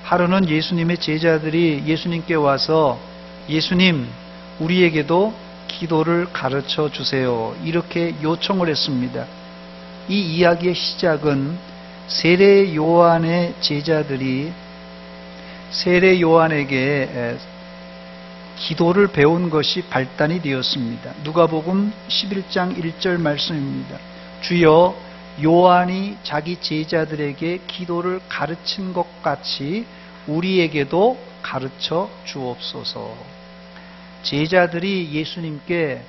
하루는 예수님의 제자들이 예수님께 와서 예수님, 우리에게도 기도를 가르쳐 주세요. 이렇게 요청을 했습니다. 이 이야기의 시작은 세례 요한의 제자들이 세례 요한에게 기도를 배운 것이 발단이 되었습니다. 누가복음 11장 1절 말씀입니다. 주여, 요한이 자기 제자들에게 기도를 가르친 것 같이 우리에게도 가르쳐 주옵소서. 제자들이 예수님께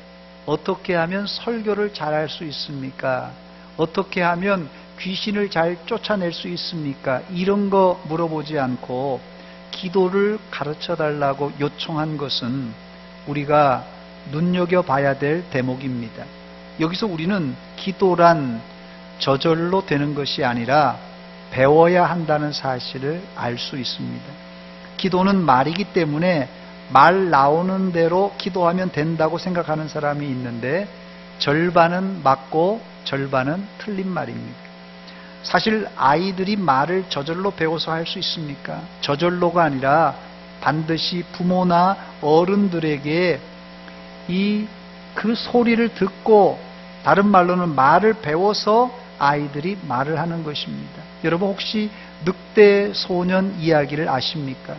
어떻게 하면 설교를 잘할 수 있습니까? 어떻게 하면 귀신을 잘 쫓아낼 수 있습니까? 이런 거 물어보지 않고 기도를 가르쳐 달라고 요청한 것은 우리가 눈여겨봐야 될 대목입니다. 여기서 우리는 기도란 저절로 되는 것이 아니라 배워야 한다는 사실을 알 수 있습니다. 기도는 말이기 때문에 말 나오는 대로 기도하면 된다고 생각하는 사람이 있는데 절반은 맞고 절반은 틀린 말입니다. 사실 아이들이 말을 저절로 배워서 할 수 있습니까? 저절로가 아니라 반드시 부모나 어른들에게 그 소리를 듣고, 다른 말로는 말을 배워서 아이들이 말을 하는 것입니다. 여러분 혹시 늑대 소년 이야기를 아십니까?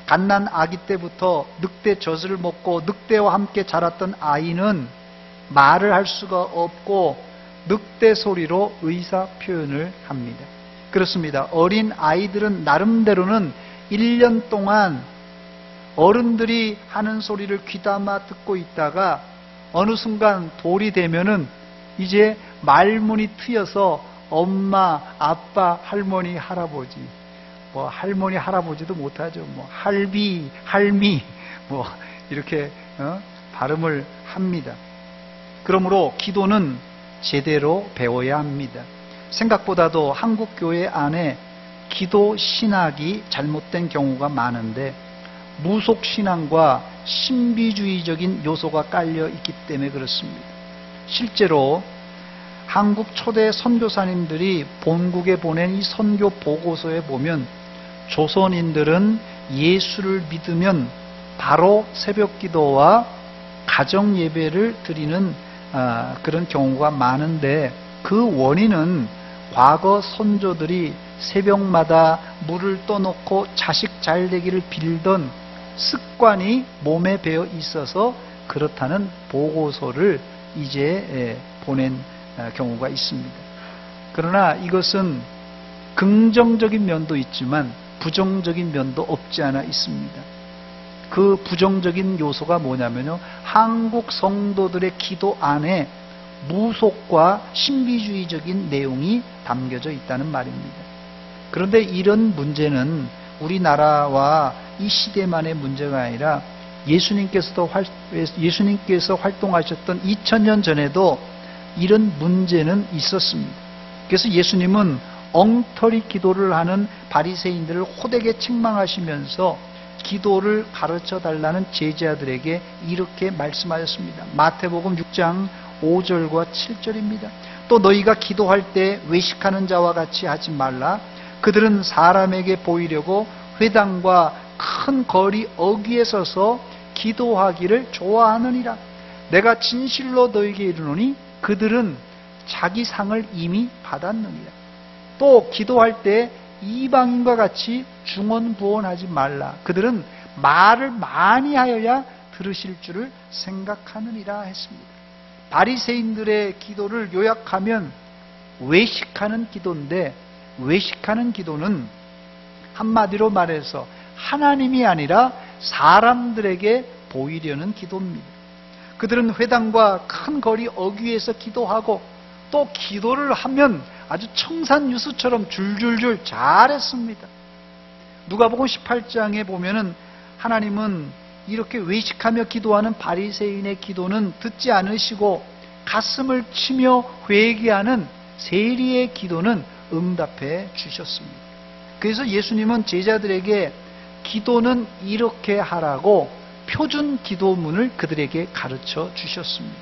갓난 아기 때부터 늑대 젖을 먹고 늑대와 함께 자랐던 아이는 말을 할 수가 없고 늑대 소리로 의사 표현을 합니다. 그렇습니다. 어린 아이들은 나름대로는 1년 동안 어른들이 하는 소리를 귀담아 듣고 있다가 어느 순간 돌이 되면은 이제 말문이 트여서 엄마, 아빠, 할머니, 할아버지, 할머니, 할아버지도 못하죠. 할비, 할미, 이렇게 발음을 합니다. 그러므로 기도는 제대로 배워야 합니다. 생각보다도 한국 교회 안에 기도 신학이 잘못된 경우가 많은데 무속 신앙과 신비주의적인 요소가 깔려 있기 때문에 그렇습니다. 실제로 한국 초대 선교사님들이 본국에 보낸 이 선교 보고서에 보면 조선인들은 예수를 믿으면 바로 새벽 기도와 가정 예배를 드리는 그런 경우가 많은데, 그 원인은 과거 선조들이 새벽마다 물을 떠놓고 자식 잘 되기를 빌던 습관이 몸에 배어 있어서 그렇다는 보고서를 이제 보낸 경우가 있습니다. 그러나 이것은 긍정적인 면도 있지만 부정적인 면도 없지 않아 있습니다. 그 부정적인 요소가 뭐냐면요, 한국 성도들의 기도 안에 무속과 신비주의적인 내용이 담겨져 있다는 말입니다. 그런데 이런 문제는 우리나라와 이 시대만의 문제가 아니라 예수님께서 활동하셨던 2000년 전에도 이런 문제는 있었습니다. 그래서 예수님은 엉터리 기도를 하는 바리새인들을 호되게 책망하시면서 기도를 가르쳐 달라는 제자들에게 이렇게 말씀하셨습니다. 마태복음 6장 5절과 7절입니다. 또 너희가 기도할 때 외식하는 자와 같이 하지 말라. 그들은 사람에게 보이려고 회당과 큰 거리 어귀에 서서 기도하기를 좋아하느니라. 내가 진실로 너희에게 이르노니 그들은 자기 상을 이미 받았느니라. 또 기도할 때 이방인과 같이 중언부언하지 말라. 그들은 말을 많이 하여야 들으실 줄을 생각하느니라 했습니다. 바리새인들의 기도를 요약하면 외식하는 기도인데, 외식하는 기도는 한마디로 말해서 하나님이 아니라 사람들에게 보이려는 기도입니다. 그들은 회당과 큰 거리 어귀에서 기도하고 또 기도를 하면 아주 청산유수처럼 줄줄줄 잘했습니다. 누가복음 18장에 보면은 하나님은 이렇게 외식하며 기도하는 바리새인의 기도는 듣지 않으시고 가슴을 치며 회개하는 세리의 기도는 응답해 주셨습니다. 그래서 예수님은 제자들에게 기도는 이렇게 하라고 표준 기도문을 그들에게 가르쳐 주셨습니다.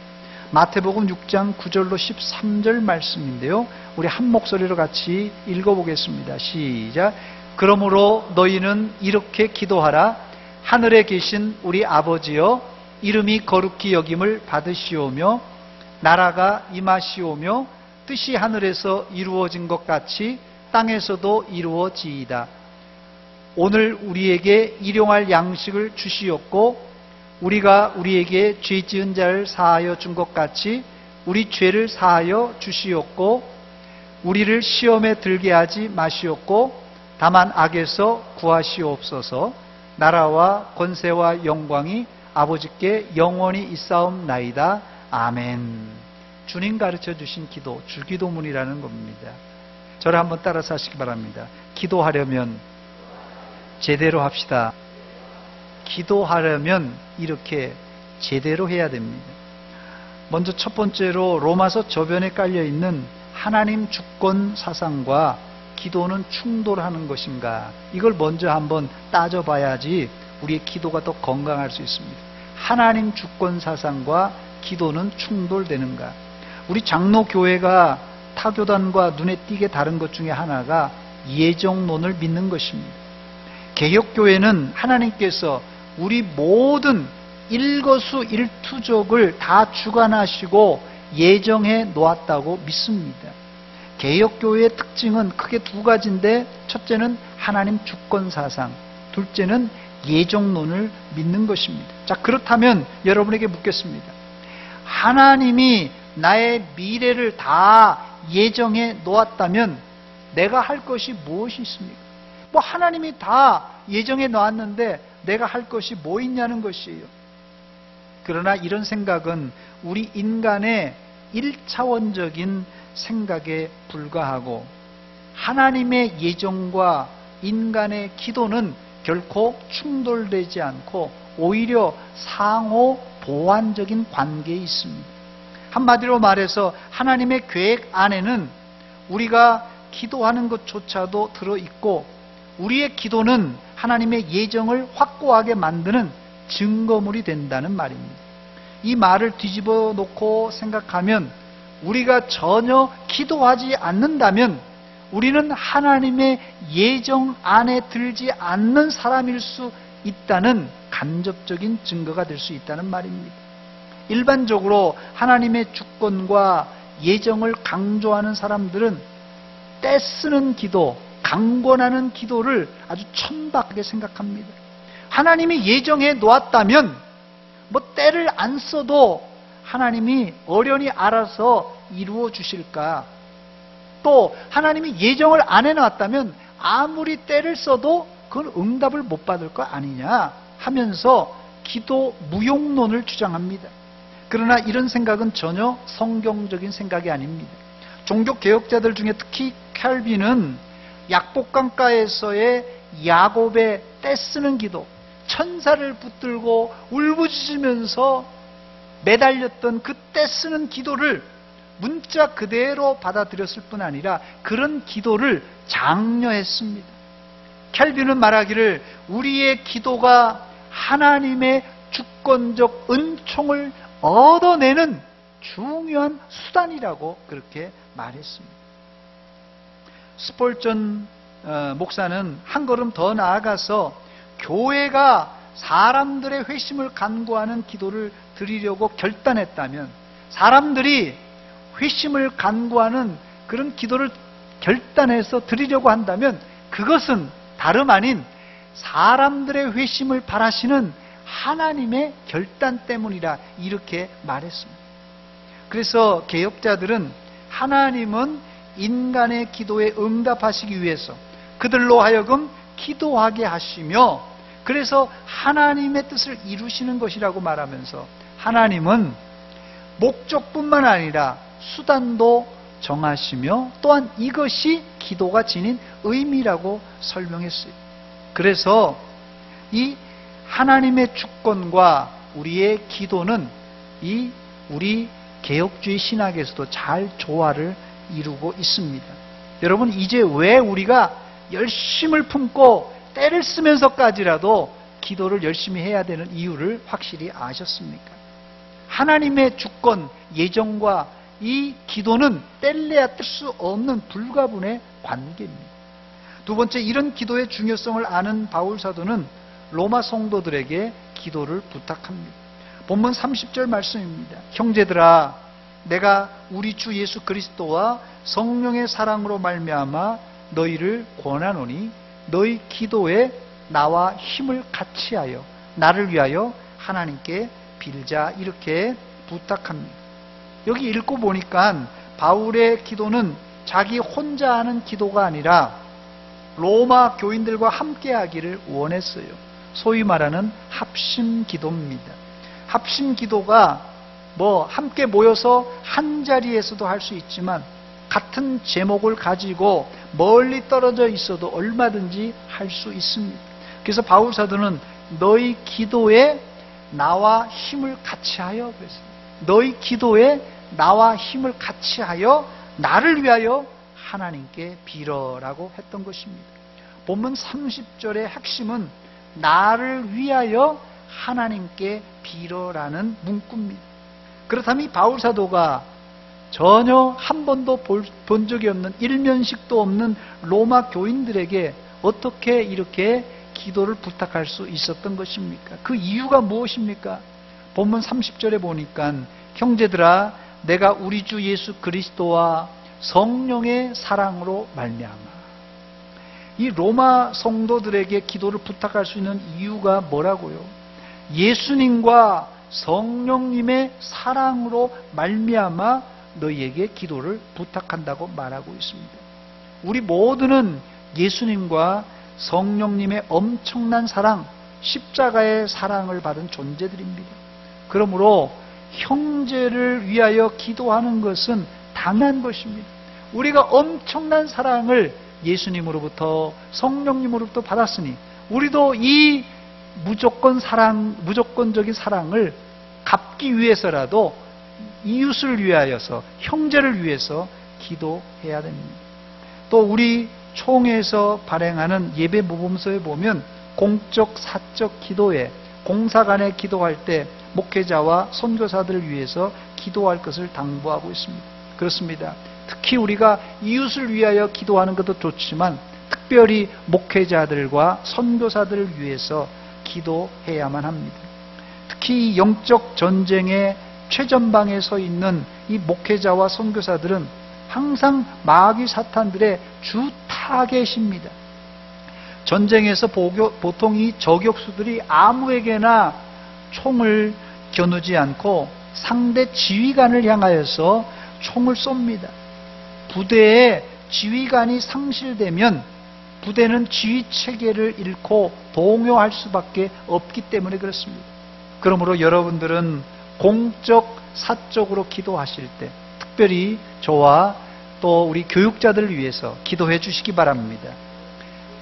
마태복음 6장 9절로 13절 말씀인데요. 우리 한 목소리로 같이 읽어보겠습니다. 시작. 그러므로 너희는 이렇게 기도하라. 하늘에 계신 우리 아버지여, 이름이 거룩히 여김을 받으시오며 나라가 임하시오며 뜻이 하늘에서 이루어진 것 같이 땅에서도 이루어지이다. 오늘 우리에게 일용할 양식을 주시옵고 우리가 우리에게 죄 지은 자를 사하여 준 것 같이 우리 죄를 사하여 주시옵고 우리를 시험에 들게 하지 마시옵고 다만 악에서 구하시옵소서. 나라와 권세와 영광이 아버지께 영원히 있사옵나이다. 아멘. 주님 가르쳐 주신 기도, 주기도문이라는 겁니다. 저를 한번 따라서 하시기 바랍니다. 기도하려면 제대로 합시다. 기도하려면 이렇게 제대로 해야 됩니다. 먼저 첫 번째로 로마서 저변에 깔려있는 하나님 주권 사상과 기도는 충돌하는 것인가, 이걸 먼저 한번 따져봐야지 우리의 기도가 더 건강할 수 있습니다. 하나님 주권 사상과 기도는 충돌되는가? 우리 장로교회가 타교단과 눈에 띄게 다른 것 중에 하나가 예정론을 믿는 것입니다. 개혁교회는 하나님께서 우리 모든 일거수일투족을 다 주관하시고 예정해 놓았다고 믿습니다. 개혁교회의 특징은 크게 두 가지인데, 첫째는 하나님 주권사상, 둘째는 예정론을 믿는 것입니다. 자, 그렇다면 여러분에게 묻겠습니다. 하나님이 나의 미래를 다 예정해 놓았다면 내가 할 것이 무엇이 있습니까? 뭐 하나님이 다 예정해 놓았는데 내가 할 것이 뭐 있냐는 것이에요. 그러나 이런 생각은 우리 인간의 1차원적인 생각에 불과하고, 하나님의 예정과 인간의 기도는 결코 충돌되지 않고 오히려 상호 보완적인 관계에 있습니다. 한마디로 말해서 하나님의 계획 안에는 우리가 기도하는 것조차도 들어있고, 우리의 기도는 하나님의 예정을 확고하게 만드는 증거물이 된다는 말입니다. 이 말을 뒤집어 놓고 생각하면, 우리가 전혀 기도하지 않는다면 우리는 하나님의 예정 안에 들지 않는 사람일 수 있다는 간접적인 증거가 될 수 있다는 말입니다. 일반적으로 하나님의 주권과 예정을 강조하는 사람들은 떼쓰는 기도, 강권하는 기도를 아주 천박하게 생각합니다. 하나님이 예정해 놓았다면 뭐 때를 안 써도 하나님이 어련히 알아서 이루어 주실까? 또 하나님이 예정을 안 해놨다면 아무리 때를 써도 그건 응답을 못 받을 거 아니냐 하면서 기도 무용론을 주장합니다. 그러나 이런 생각은 전혀 성경적인 생각이 아닙니다. 종교개혁자들 중에 특히 캘빈은 약복강가에서의 야곱의 떼쓰는 기도, 천사를 붙들고 울부짖으면서 매달렸던 그 떼쓰는 기도를 문자 그대로 받아들였을 뿐 아니라 그런 기도를 장려했습니다. 캘빈은 말하기를 우리의 기도가 하나님의 주권적 은총을 얻어내는 중요한 수단이라고 그렇게 말했습니다. 스폴전 목사는 한 걸음 더 나아가서 교회가 사람들의 회심을 간구하는 기도를 드리려고 결단했다면, 사람들이 회심을 간구하는 그런 기도를 결단해서 드리려고 한다면 그것은 다름 아닌 사람들의 회심을 바라시는 하나님의 결단 때문이라 이렇게 말했습니다. 그래서 개혁자들은 하나님은 인간의 기도에 응답하시기 위해서 그들로 하여금 기도하게 하시며, 그래서 하나님의 뜻을 이루시는 것이라고 말하면서 하나님은 목적뿐만 아니라 수단도 정하시며 또한 이것이 기도가 지닌 의미라고 설명했어요. 그래서 이 하나님의 주권과 우리의 기도는 이 우리 개혁주의 신학에서도 잘 조화를 이루고 있습니다. 여러분, 이제 왜 우리가 열심을 품고 때를 쓰면서까지라도 기도를 열심히 해야 되는 이유를 확실히 아셨습니까? 하나님의 주권, 예정과 이 기도는 뗄래야 뗄 수 없는 불가분의 관계입니다. 두 번째, 이런 기도의 중요성을 아는 바울 사도는 로마 성도들에게 기도를 부탁합니다. 본문 30절 말씀입니다. 형제들아, 내가 우리 주 예수 그리스도와 성령의 사랑으로 말미암아 너희를 권하노니 너희 기도에 나와 힘을 같이하여 나를 위하여 하나님께 빌자, 이렇게 부탁합니다. 여기 읽고 보니까 바울의 기도는 자기 혼자 하는 기도가 아니라 로마 교인들과 함께 하기를 원했어요. 소위 말하는 합심 기도입니다. 합심 기도가 함께 모여서 한 자리에서도 할 수 있지만 같은 제목을 가지고 멀리 떨어져 있어도 얼마든지 할 수 있습니다. 그래서 바울 사도는 너희 기도에 나와 힘을 같이 하여, 그랬어요. 너희 기도에 나와 힘을 같이 하여 나를 위하여 하나님께 빌어라고 했던 것입니다. 본문 30절의 핵심은 나를 위하여 하나님께 빌어라는 문구입니다. 그렇다면 이 바울 사도가 전혀 한 번도 본 적이 없는, 일면식도 없는 로마 교인들에게 어떻게 이렇게 기도를 부탁할 수 있었던 것입니까? 그 이유가 무엇입니까? 본문 30절에 보니까 형제들아, 내가 우리 주 예수 그리스도와 성령의 사랑으로 말미암아. 이 로마 성도들에게 기도를 부탁할 수 있는 이유가 뭐라고요? 예수님과 성령님의 사랑으로 말미암아 너희에게 기도를 부탁한다고 말하고 있습니다. 우리 모두는 예수님과 성령님의 엄청난 사랑, 십자가의 사랑을 받은 존재들입니다. 그러므로 형제를 위하여 기도하는 것은 당연한 것입니다. 우리가 엄청난 사랑을 예수님으로부터, 성령님으로부터 받았으니 우리도 이 무조건적인 사랑을 갚기 위해서라도 이웃을 위하여서, 형제를 위해서 기도해야 됩니다. 또 우리 총회에서 발행하는 예배 모범서에 보면 공적, 사적 기도회, 공사 간에 기도할 때 목회자와 선교사들을 위해서 기도할 것을 당부하고 있습니다. 그렇습니다. 특히 우리가 이웃을 위하여 기도하는 것도 좋지만 특별히 목회자들과 선교사들을 위해서 기도해야만 합니다. 특히 영적 전쟁의 최전방에 서 있는 이 목회자와 선교사들은 항상 마귀 사탄들의 주 타겟입니다. 전쟁에서 보통 이 저격수들이 아무에게나 총을 겨누지 않고 상대 지휘관을 향하여서 총을 쏩니다. 부대의 지휘관이 상실되면 부대는 지휘 체계를 잃고 동요할 수밖에 없기 때문에 그렇습니다. 그러므로 여러분들은 공적, 사적으로 기도하실 때 특별히 저와 또 우리 교육자들을 위해서 기도해 주시기 바랍니다.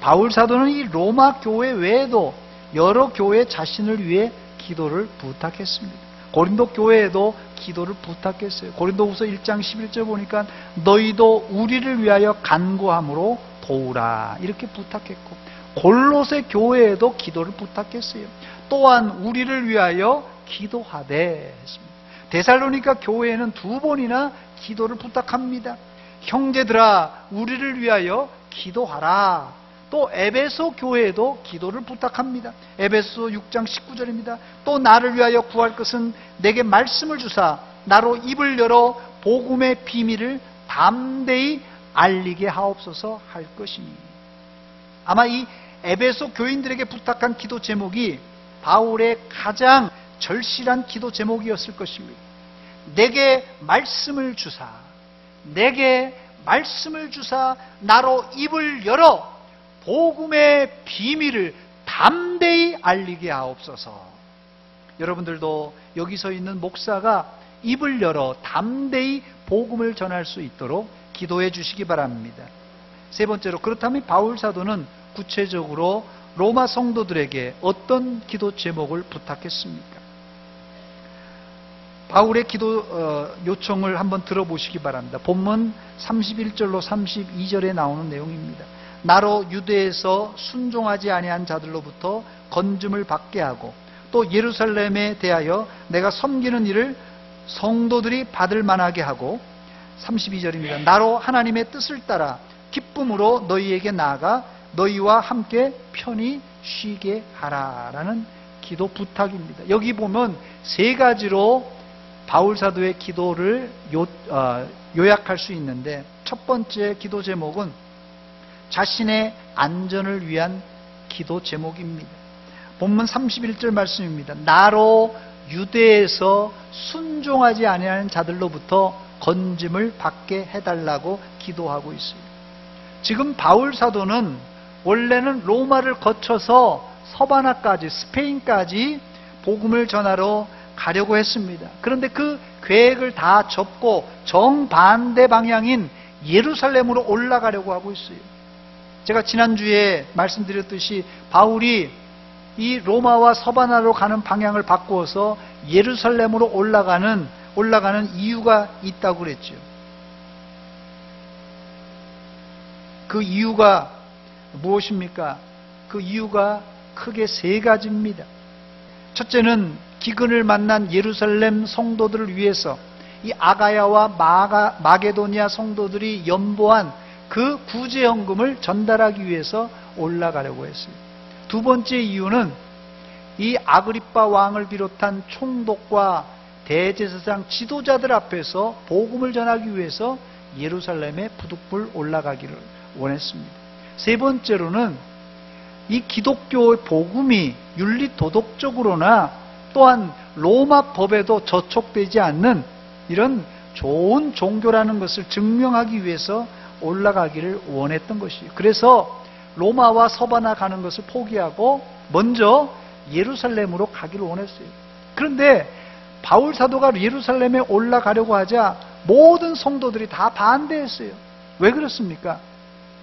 바울 사도는 이 로마 교회 외에도 여러 교회 자신을 위해 기도를 부탁했습니다. 고린도 교회에도 기도를 부탁했어요. 고린도후서 1장 11절 보니까 너희도 우리를 위하여 간구함으로 도우라, 이렇게 부탁했고, 골로새 교회에도 기도를 부탁했어요. 또한 우리를 위하여 기도하되 했습니다. 데살로니가 교회에는 2번이나 기도를 부탁합니다. 형제들아, 우리를 위하여 기도하라. 또 에베소 교회에도 기도를 부탁합니다. 에베소 6장 19절입니다. 또 나를 위하여 구할 것은 내게 말씀을 주사 나로 입을 열어 복음의 비밀을 담대히 알리게 하옵소서 할 것이니. 아마 이 에베소 교인들에게 부탁한 기도 제목이 바울의 가장 절실한 기도 제목이었을 것입니다. 내게 말씀을 주사, 내게 말씀을 주사 나로 입을 열어 복음의 비밀을 담대히 알리게 하옵소서. 여러분들도 여기 서 있는 목사가 입을 열어 담대히 복음을 전할 수 있도록 기도해 주시기 바랍니다. 세 번째로, 그렇다면 바울 사도는 구체적으로 로마 성도들에게 어떤 기도 제목을 부탁했습니까? 바울의 기도 요청을 한번 들어보시기 바랍니다. 본문 31절로 32절에 나오는 내용입니다. 나로 유대에서 순종하지 아니한 자들로부터 건짐을 받게 하고 또 예루살렘에 대하여 내가 섬기는 일을 성도들이 받을 만하게 하고, 32절입니다. 나로 하나님의 뜻을 따라 기쁨으로 너희에게 나아가 너희와 함께 편히 쉬게 하라라는 기도 부탁입니다. 여기 보면 세 가지로 바울 사도의 기도를 요약할 수 있는데, 첫 번째 기도 제목은 자신의 안전을 위한 기도 제목입니다. 본문 31절 말씀입니다. 나로 유대에서 순종하지 아니하는 자들로부터 건짐을 받게 해달라고 기도하고 있어요. 지금 바울 사도는 원래는 로마를 거쳐서 서바나까지, 스페인까지 복음을 전하러 가려고 했습니다. 그런데 그 계획을 다 접고 정반대 방향인 예루살렘으로 올라가려고 하고 있어요. 제가 지난주에 말씀드렸듯이 바울이 이 로마와 서바나로 가는 방향을 바꾸어서 예루살렘으로 올라가는 이유가 있다고 그랬죠. 그 이유가 무엇입니까? 그 이유가 크게 세 가지입니다. 첫째는 기근을 만난 예루살렘 성도들을 위해서 이 아가야와 마게도니아 성도들이 연보한 그 구제헌금을 전달하기 위해서 올라가려고 했어요. 두 번째 이유는 이 아그리빠 왕을 비롯한 총독과 대제사장 지도자들 앞에서 복음을 전하기 위해서 예루살렘에 부득불 올라가기를 원했습니다. 세 번째로는 이 기독교의 복음이 윤리 도덕적으로나 또한 로마 법에도 저촉되지 않는 이런 좋은 종교라는 것을 증명하기 위해서 올라가기를 원했던 것이에요. 그래서 로마와 서바나 가는 것을 포기하고 먼저 예루살렘으로 가기를 원했어요. 그런데 바울 사도가 예루살렘에 올라가려고 하자 모든 성도들이 다 반대했어요. 왜 그렇습니까?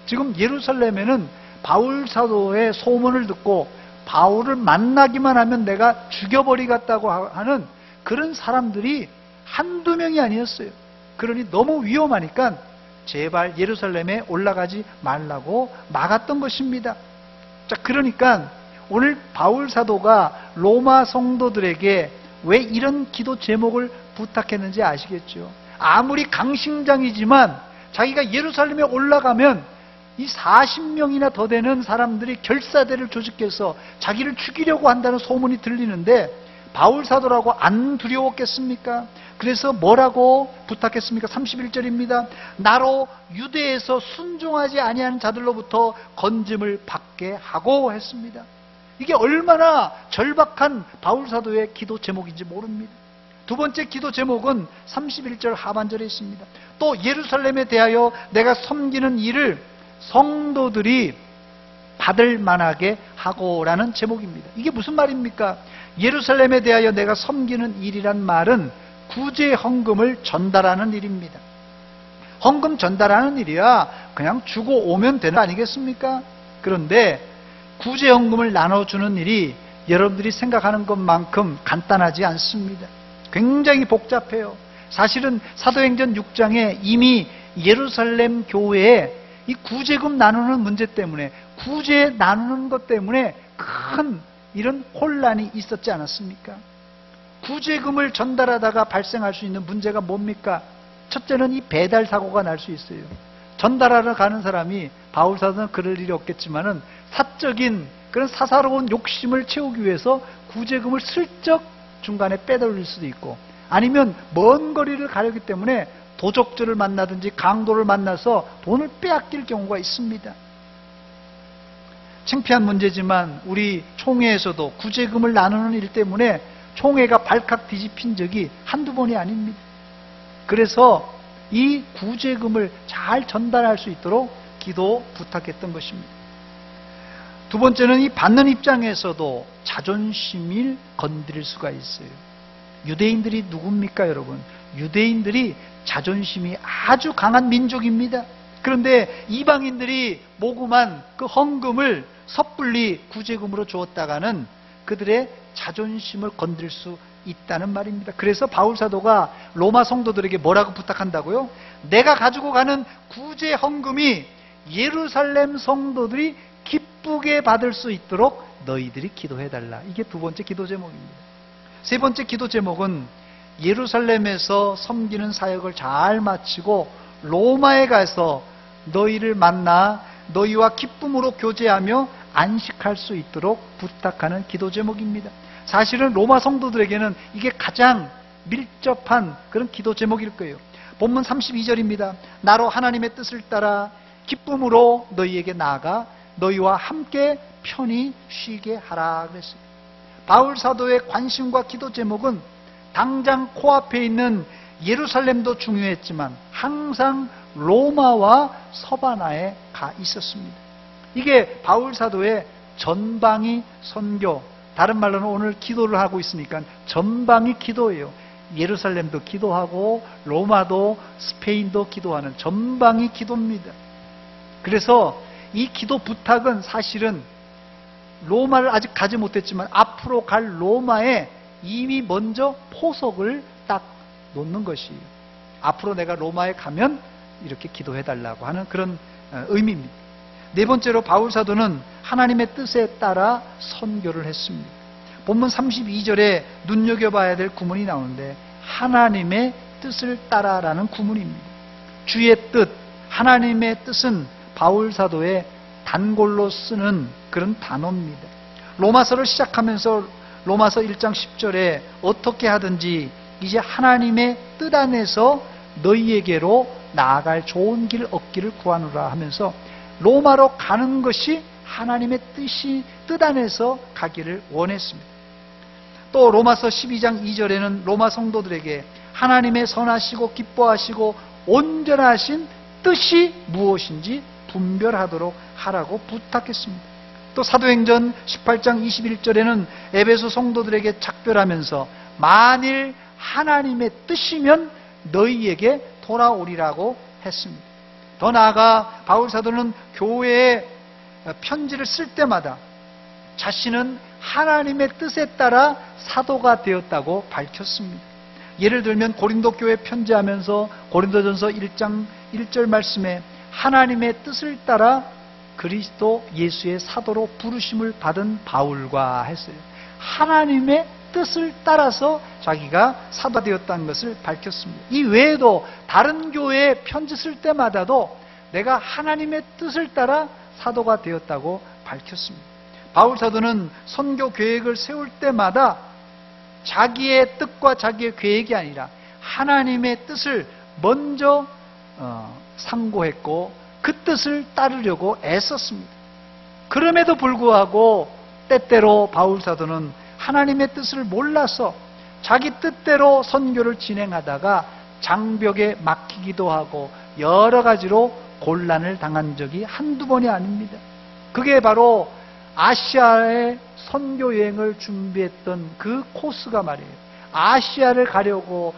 지금 예루살렘에는 바울 사도의 소문을 듣고 바울을 만나기만 하면 내가 죽여버리겠다고 하는 그런 사람들이 한두 명이 아니었어요. 그러니 너무 위험하니까 제발 예루살렘에 올라가지 말라고 막았던 것입니다. 자, 그러니까 오늘 바울 사도가 로마 성도들에게 왜 이런 기도 제목을 부탁했는지 아시겠죠? 아무리 강심장이지만 자기가 예루살렘에 올라가면 이 40명이나 더 되는 사람들이 결사대를 조직해서 자기를 죽이려고 한다는 소문이 들리는데 바울 사도라고 안 두려웠겠습니까? 그래서 뭐라고 부탁했습니까? 31절입니다. 나로 유대에서 순종하지 아니하는 자들로부터 건짐을 받게 하고 했습니다. 이게 얼마나 절박한 바울 사도의 기도 제목인지 모릅니다. 두 번째 기도 제목은 31절 하반절에 있습니다. 또 예루살렘에 대하여 내가 섬기는 일을 성도들이 받을 만하게 하고라는 제목입니다. 이게 무슨 말입니까? 예루살렘에 대하여 내가 섬기는 일이란 말은 구제 헌금을 전달하는 일입니다. 헌금 전달하는 일이야 그냥 주고 오면 되는 거 아니겠습니까? 그런데 구제 헌금을 나눠주는 일이 여러분들이 생각하는 것만큼 간단하지 않습니다. 굉장히 복잡해요. 사실은 사도행전 6장에 이미 예루살렘 교회에 이 구제금 나누는 문제 때문에, 구제 나누는 것 때문에 큰 이런 혼란이 있었지 않았습니까? 구제금을 전달하다가 발생할 수 있는 문제가 뭡니까? 첫째는 이 배달 사고가 날 수 있어요. 전달하러 가는 사람이, 바울 사도는 그럴 일이 없겠지만은 사적인 그런 사사로운 욕심을 채우기 위해서 구제금을 슬쩍 중간에 빼돌릴 수도 있고, 아니면 먼 거리를 가려기 때문에 도적들을 만나든지 강도를 만나서 돈을 빼앗길 경우가 있습니다. 창피한 문제지만 우리 총회에서도 구제금을 나누는 일 때문에 총회가 발칵 뒤집힌 적이 한두 번이 아닙니다. 그래서 이 구제금을 잘 전달할 수 있도록 기도 부탁했던 것입니다. 두 번째는 이 받는 입장에서도 자존심을 건드릴 수가 있어요. 유대인들이 누굽니까, 여러분? 유대인들이 자존심이 아주 강한 민족입니다. 그런데 이방인들이 모금한 그 헌금을 섣불리 구제금으로 주었다가는 그들의 자존심을 건드릴 수 있다는 말입니다. 그래서 바울 사도가 로마 성도들에게 뭐라고 부탁한다고요? 내가 가지고 가는 구제 헌금이 예루살렘 성도들이 기쁘게 받을 수 있도록 너희들이 기도해달라. 이게 두 번째 기도 제목입니다. 세 번째 기도 제목은 예루살렘에서 섬기는 사역을 잘 마치고 로마에 가서 너희를 만나 너희와 기쁨으로 교제하며 안식할 수 있도록 부탁하는 기도 제목입니다. 사실은 로마 성도들에게는 이게 가장 밀접한 그런 기도 제목일 거예요. 본문 32절입니다. 나로 하나님의 뜻을 따라 기쁨으로 너희에게 나아가 너희와 함께 편히 쉬게 하라 그랬어요. 바울 사도의 관심과 기도 제목은 당장 코앞에 있는 예루살렘도 중요했지만 항상 로마와 서바나에 가 있었습니다. 이게 바울 사도의 전방위 선교, 다른 말로는 오늘 기도를 하고 있으니까 전방위 기도예요. 예루살렘도 기도하고 로마도 스페인도 기도하는 전방위 기도입니다. 그래서 이 기도 부탁은 사실은 로마를 아직 가지 못했지만 앞으로 갈 로마에 이미 먼저 포석을 딱 놓는 것이에요. 앞으로 내가 로마에 가면 이렇게 기도해달라고 하는 그런 의미입니다. 네 번째로 바울 사도는 하나님의 뜻에 따라 선교를 했습니다. 본문 32절에 눈여겨봐야 될 구문이 나오는데 하나님의 뜻을 따라라는 구문입니다. 주의 뜻, 하나님의 뜻은 바울 사도의 단골로 쓰는 그런 단어입니다. 로마서를 시작하면서 로마서 1장 10절에 어떻게 하든지 이제 하나님의 뜻 안에서 너희에게로 나아갈 좋은 길 얻기를 구하노라 하면서 로마로 가는 것이 하나님의 뜻 안에서 가기를 원했습니다. 또 로마서 12장 2절에는 로마 성도들에게 하나님의 선하시고 기뻐하시고 온전하신 뜻이 무엇인지 분별하도록 하라고 부탁했습니다. 또 사도행전 18장 21절에는 에베소 성도들에게 작별하면서 만일 하나님의 뜻이면 너희에게 돌아오리라고 했습니다. 더 나아가 바울 사도는 교회에 편지를 쓸 때마다 자신은 하나님의 뜻에 따라 사도가 되었다고 밝혔습니다. 예를 들면 고린도 교회 편지하면서 고린도전서 1장 1절 말씀에 하나님의 뜻을 따라 그리스도 예수의 사도로 부르심을 받은 바울과 했어요. 하나님의 뜻을 따라서 자기가 사도가 되었다는 것을 밝혔습니다. 이 외에도 다른 교회에 편지 쓸 때마다도 내가 하나님의 뜻을 따라 사도가 되었다고 밝혔습니다. 바울 사도는 선교 계획을 세울 때마다 자기의 뜻과 자기의 계획이 아니라 하나님의 뜻을 먼저 상고했고 그 뜻을 따르려고 애썼습니다. 그럼에도 불구하고 때때로 바울 사도는 하나님의 뜻을 몰라서 자기 뜻대로 선교를 진행하다가 장벽에 막히기도 하고 여러 가지로 곤란을 당한 적이 한두 번이 아닙니다. 그게 바로 아시아의 선교 여행을 준비했던 그 코스가 말이에요. 아시아를 가려고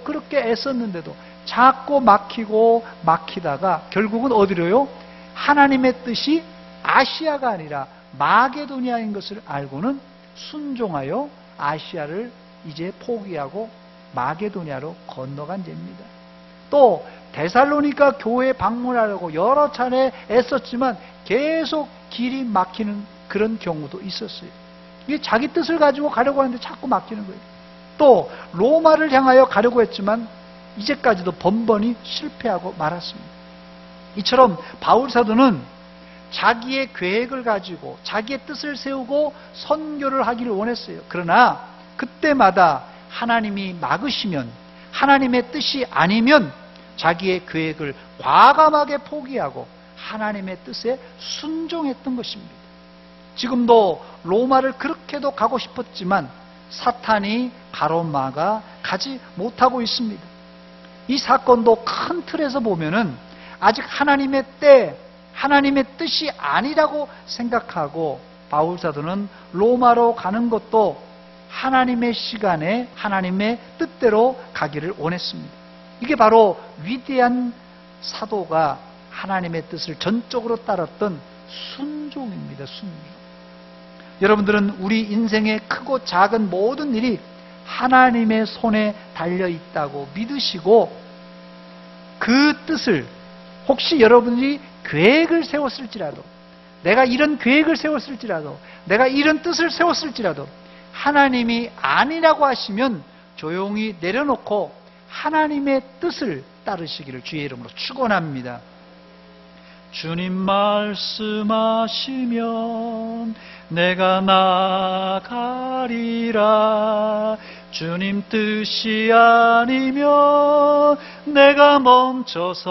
그렇게 애썼는데도 자꾸 막히다가 결국은 어디로요? 하나님의 뜻이 아시아가 아니라 마게도니아인 것을 알고는 순종하여 아시아를 이제 포기하고 마게도니아로 건너간 죄입니다. 또 데살로니가 교회 방문하려고 여러 차례 애썼지만 계속 길이 막히는 그런 경우도 있었어요. 이게 자기 뜻을 가지고 가려고 하는데 자꾸 막히는 거예요. 또 로마를 향하여 가려고 했지만 이제까지도 번번이 실패하고 말았습니다. 이처럼 바울 사도는 자기의 계획을 가지고 자기의 뜻을 세우고 선교를 하기를 원했어요. 그러나 그때마다 하나님이 막으시면, 하나님의 뜻이 아니면 자기의 계획을 과감하게 포기하고 하나님의 뜻에 순종했던 것입니다. 지금도 로마를 그렇게도 가고 싶었지만 사탄이 가로막아 가지 못하고 있습니다. 이 사건도 큰 틀에서 보면은 아직 하나님의 때, 하나님의 뜻이 아니라고 생각하고 바울 사도는 로마로 가는 것도 하나님의 시간에 하나님의 뜻대로 가기를 원했습니다. 이게 바로 위대한 사도가 하나님의 뜻을 전적으로 따랐던 순종입니다. 순종. 여러분들은 우리 인생의 크고 작은 모든 일이 하나님의 손에 달려 있다고 믿으시고 그 뜻을, 혹시 여러분이 계획을 세웠을지라도, 내가 이런 계획을 세웠을지라도, 내가 이런 뜻을 세웠을지라도 하나님이 아니라고 하시면 조용히 내려놓고 하나님의 뜻을 따르시기를 주의 이름으로 축원합니다. 주님 말씀하시면 내가 나가리라. 주님 뜻이 아니면 내가 멈춰서리라.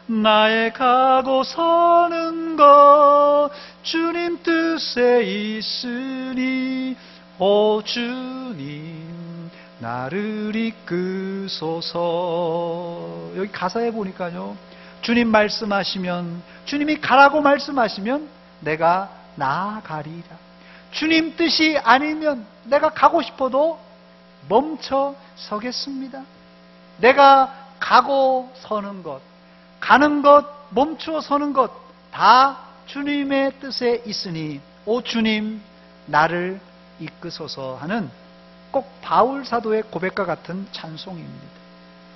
나의 가고 서는 것 주님 뜻에 있으니 오 주님 나를 이끄소서. 여기 가사에 보니까요, 주님 말씀하시면, 주님이 가라고 말씀하시면 내가 나아가리라. 주님 뜻이 아니면 내가 가고 싶어도 멈춰 서겠습니다. 내가 가고 서는 것, 가는 것, 멈추어 서는 것 다 주님의 뜻에 있으니 오 주님 나를 이끄소서 하는 꼭 바울 사도의 고백과 같은 찬송입니다.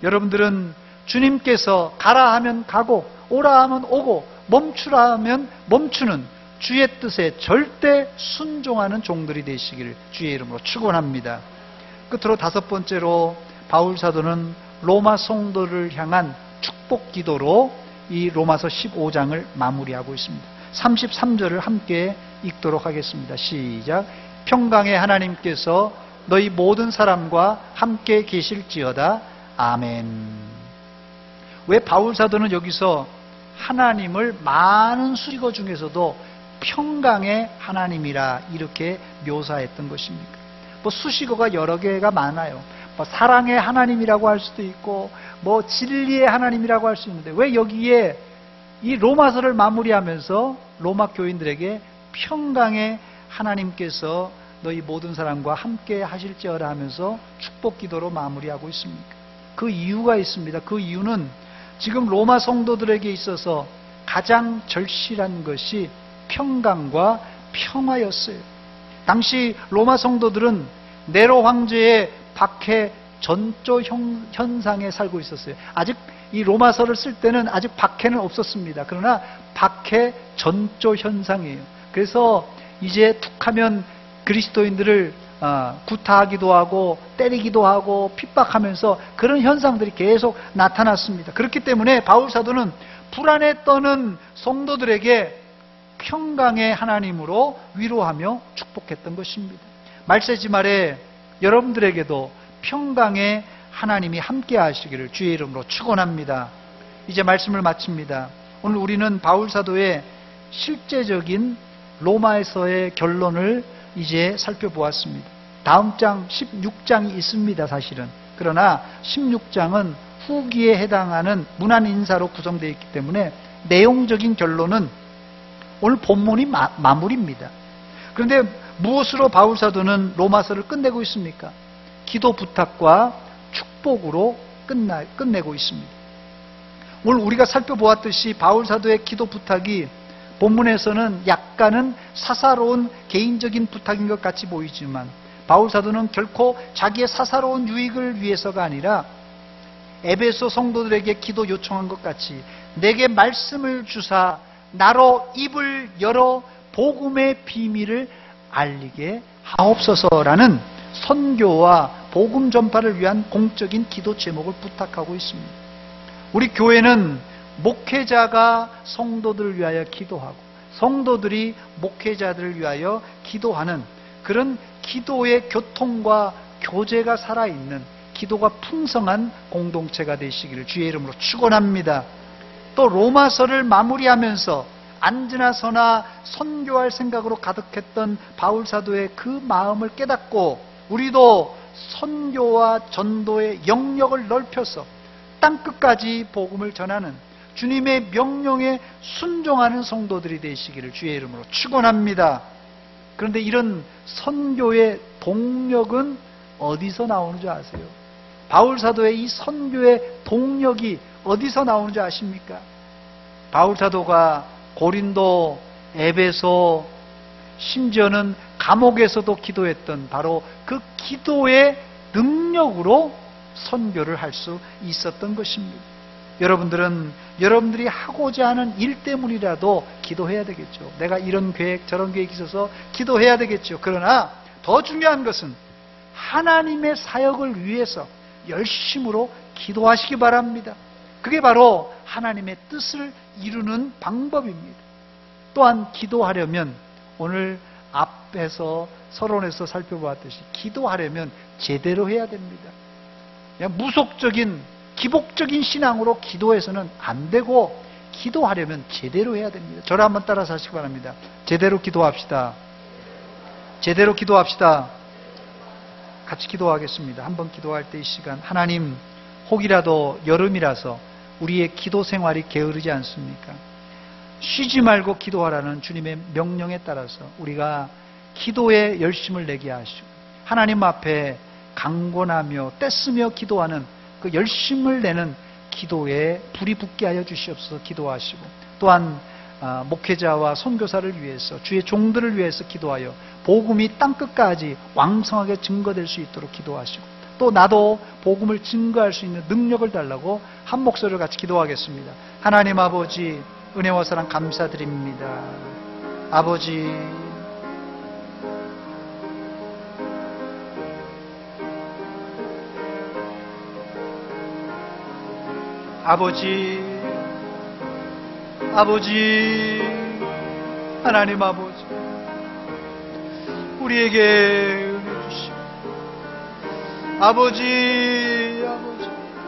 여러분들은 주님께서 가라 하면 가고 오라 하면 오고 멈추라 하면 멈추는 주의 뜻에 절대 순종하는 종들이 되시기를 주의 이름으로 축원합니다. 끝으로 다섯 번째로 바울 사도는 로마 성도를 향한 축복 기도로 이 로마서 15장을 마무리하고 있습니다. 33절을 함께 읽도록 하겠습니다. 시작. 평강의 하나님께서 너희 모든 사람과 함께 계실지어다. 아멘. 왜 바울 사도는 여기서 하나님을 많은 수식어 중에서도 평강의 하나님이라 이렇게 묘사했던 것입니까? 수식어가 여러 개가 많아요. 사랑의 하나님이라고 할 수도 있고 진리의 하나님이라고 할 수 있는데 왜 여기에 이 로마서를 마무리하면서 로마 교인들에게 평강의 하나님께서 너희 모든 사람과 함께 하실지어라 하면서 축복 기도로 마무리하고 있습니까? 그 이유가 있습니다. 그 이유는 지금 로마 성도들에게 있어서 가장 절실한 것이 평강과 평화였어요. 당시 로마 성도들은 네로 황제의 박해 전조 현상에 살고 있었어요. 아직 이 로마서를 쓸 때는 아직 박해는 없었습니다. 그러나 박해 전조 현상이에요. 그래서 이제 툭하면 그리스도인들을 구타하기도 하고 때리기도 하고 핍박하면서 그런 현상들이 계속 나타났습니다. 그렇기 때문에 바울 사도는 불안에 떠는 성도들에게 평강의 하나님으로 위로하며 축복했던 것입니다. 말세지 말에 여러분들에게도 평강의 하나님이 함께 하시기를 주의 이름으로 축원합니다. 이제 말씀을 마칩니다. 오늘 우리는 바울 사도의 실제적인 로마에서의 결론을 이제 살펴보았습니다. 다음 장 16장이 있습니다, 사실은. 그러나 16장은 후기에 해당하는 문안 인사로 구성되어 있기 때문에 내용적인 결론은 오늘 본문이 마무리입니다. 그런데 무엇으로 바울 사도는 로마서를 끝내고 있습니까? 기도 부탁과 축복으로 끝내고 있습니다. 오늘 우리가 살펴보았듯이 바울 사도의 기도 부탁이 본문에서는 약간은 사사로운 개인적인 부탁인 것 같이 보이지만 바울 사도는 결코 자기의 사사로운 유익을 위해서가 아니라 에베소 성도들에게 기도 요청한 것 같이 내게 말씀을 주사 나로 입을 열어 복음의 비밀을 알리게 하옵소서라는 선교와 복음 전파를 위한 공적인 기도 제목을 부탁하고 있습니다. 우리 교회는 목회자가 성도들을 위하여 기도하고 성도들이 목회자들을 위하여 기도하는 그런 기도의 교통과 교제가 살아있는 기도가 풍성한 공동체가 되시기를 주의 이름으로 축원합니다. 또 로마서를 마무리하면서 앉으나 서나 선교할 생각으로 가득했던 바울 사도의 그 마음을 깨닫고 우리도 선교와 전도의 영역을 넓혀서 땅끝까지 복음을 전하는 주님의 명령에 순종하는 성도들이 되시기를 주의 이름으로 축원합니다. 그런데 이런 선교의 동력은 어디서 나오는 줄 아세요? 바울 사도의 이 선교의 동력이 어디서 나오는 줄 아십니까? 바울 사도가 고린도, 에베소, 심지어는 감옥에서도 기도했던 바로 그 기도의 능력으로 선교를 할 수 있었던 것입니다. 여러분들은 여러분들이 하고자 하는 일 때문이라도 기도해야 되겠죠. 내가 이런 계획 저런 계획이 있어서 기도해야 되겠죠. 그러나 더 중요한 것은 하나님의 사역을 위해서 열심으로 기도하시기 바랍니다. 그게 바로 하나님의 뜻을 이루는 방법입니다. 또한 기도하려면 오늘 앞에서 서론에서 살펴보았듯이 기도하려면 제대로 해야 됩니다. 그냥 무속적인 기복적인 신앙으로 기도해서는 안 되고 기도하려면 제대로 해야 됩니다. 저를 한번 따라서 하시기 바랍니다. 제대로 기도합시다. 제대로 기도합시다. 같이 기도하겠습니다. 한번 기도할 때 이 시간, 하나님, 혹이라도 여름이라서 우리의 기도 생활이 게으르지 않습니까? 쉬지 말고 기도하라는 주님의 명령에 따라서 우리가 기도에 열심을 내게 하시고 하나님 앞에 강권하며 떼쓰며 기도하는 그 열심을 내는 기도에 불이 붙게 하여 주시옵소서. 기도하시고 또한 목회자와 선교사를 위해서 주의 종들을 위해서 기도하여 복음이 땅끝까지 왕성하게 증거될 수 있도록 기도하시고 또 나도 복음을 증거할 수 있는 능력을 달라고 한 목소리로 같이 기도하겠습니다. 하나님 아버지, 은혜와 사랑 감사드립니다. 아버지, 아버지, 하나님 아버지, 우리에게 은혜 주시고 아버지,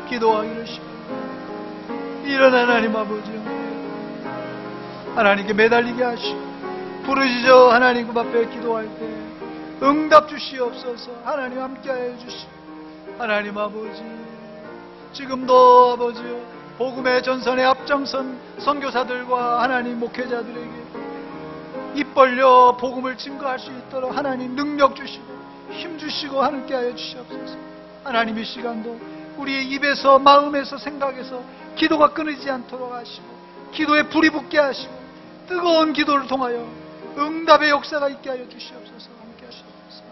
기도하기를 시킵니다. 이런 하나님 아버지, 하나님께 매달리게 하시고 부르짖어 하나님 앞에 기도할 때 응답 주시옵소서. 하나님 함께하여 주시고 하나님 아버지, 지금도 아버지요, 복음의 전선에 앞장선 선교사들과 하나님 목회자들에게 입 벌려 복음을 증거할 수 있도록 하나님 능력 주시고 힘 주시고 함께 하여 주시옵소서. 하나님 이 시간도 우리의 입에서 마음에서 생각에서 기도가 끊이지 않도록 하시고 기도에 불이 붙게 하시고 뜨거운 기도를 통하여 응답의 역사가 있게 하여 주시옵소서. 함께 하시옵소서.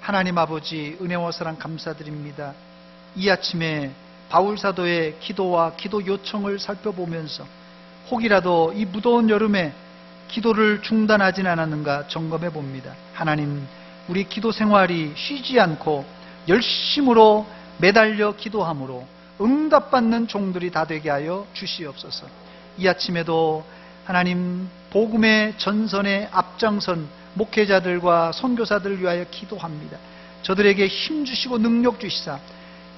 하나님 아버지, 은혜와 사랑 감사드립니다. 이 아침에 바울 사도의 기도와 기도 요청을 살펴보면서 혹이라도 이 무더운 여름에 기도를 중단하진 않았는가 점검해 봅니다. 하나님, 우리 기도 생활이 쉬지 않고 열심으로 매달려 기도함으로 응답받는 종들이 다 되게 하여 주시옵소서. 이 아침에도 하나님, 복음의 전선에 앞장선 목회자들과 선교사들을 위하여 기도합니다. 저들에게 힘 주시고 능력 주시사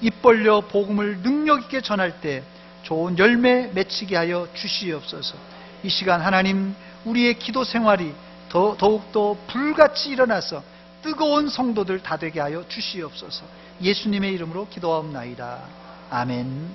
입 벌려 복음을 능력 있게 전할 때 좋은 열매 맺히게 하여 주시옵소서. 이 시간 하나님, 우리의 기도 생활이 더욱더 불같이 일어나서 뜨거운 성도들 다 되게 하여 주시옵소서. 예수님의 이름으로 기도하옵나이다. 아멘.